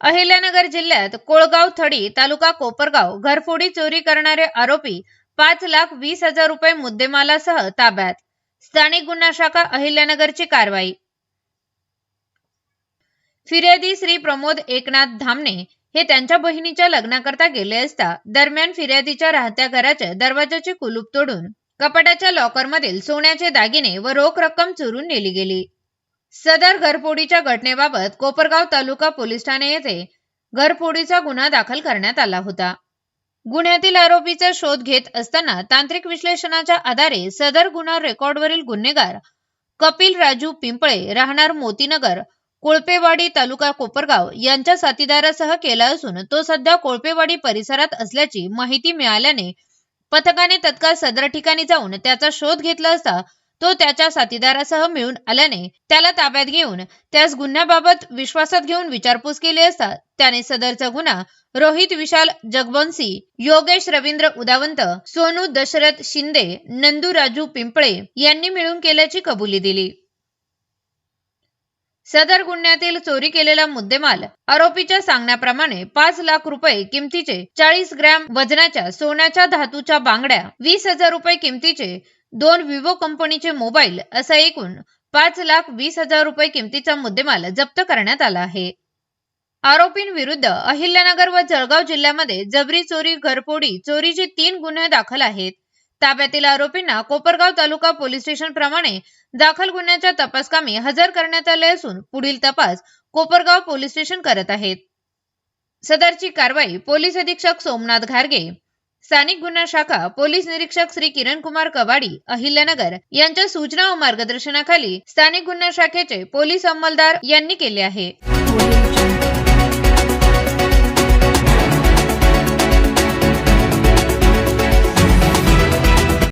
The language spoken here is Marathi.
अहिल्यानगर जिल्ह्यात कोळगाव थडी तालुका कोपरगाव घरफोडी चोरी करणारे आरोपी 5,20,000 रुपये मुद्देमालासह ताब्यात. स्थानिक गुन्हा शाखा अहिल्यानगरची कारवाई. फिर्यादी श्री प्रमोद एकनाथ धामणे हे त्यांच्या बहिणीच्या लग्नाकरता गेले असता दरम्यान फिर्यादीच्या राहत्या घराच्या दरवाजाचे कुलूप तोडून कपाटाच्या लॉकरमधील सोन्याचे दागिने व रोख रक्कम चोरून नेली गेली. सदर घरफोडीच्या घटनेबाबत कोपरगाव तालुका पोलीस ठाणे येथे घरफोडीचा गुन्हा दाखल करण्यात आला होता. गुन्ह्यातील आरोपीचा शोध घेत असताना तांत्रिक विश्लेषणाच्या आधारे सदर गुन्हा रेकॉर्डवरील गुन्हेगार कपिल राजू पिंपळे राहणार मोतीनगर कोळपेवाडी तालुका कोपरगाव यांच्या साथीदारासह केला असून तो सध्या कोळपेवाडी परिसरात असल्याची माहिती मिळाल्याने पथकाने तत्काळ सदर ठिकाणी जाऊन त्याचा शोध घेतला असता तो त्याच्या साथीदारासह मिळून आल्याने त्याला ताब्यात घेऊन त्यास गुन्ह्याबाबत विश्वासात घेऊन विचारपूस केली असता त्याने सदरचा गुन्हा रोहित विशाल जगबन्सी, योगेश रवींद्र उदावंत, सोनू दशरथ शिंदे, नंदू राजू पिंपळे यांनी मिळून केल्याची कबुली दिली. सदर गुन्ह्यातील चोरी केलेला मुद्देमाल आरोपीच्या सांगण्याप्रमाणे 5 लाख रुपये किमतीचे 40 ग्रॅम वजनाच्या सोन्याच्या धातूच्या बांगड्या, 20,000 रुपये किमतीचे 2 विवो कंपनीचे मोबाईल असा एकूण 5,20,000 रुपये किमतीचा मुद्देमाल जप्त करण्यात आला आहे. आरोपींविरुद्ध अहिल्यानगर व जळगाव जिल्ह्यामध्ये जबरी चोरी, घरफोडी, चोरीचे 3 गुन्हे दाखल आहेत. ताब्यातील आरोपींना कोपरगाव तालुका पोलीस स्टेशन प्रमाणे दाखल गुन्ह्याच्या तपासकामी हजर करण्यात आले असून पुढील तपास कोपरगाव पोलीस स्टेशन करत आहेत. सदरची कारवाई पोलीस अधीक्षक सोमनाथ घारगे, स्थानिक गुन्हा शाखा पोलीस निरीक्षक श्री किरण कुमार कवाडी अहिल्यानगर यांच्या सूचना व मार्गदर्शनाखाली स्थानिक गुन्हा शाखेचे पोलीस अंमलदार यांनी केले आहे.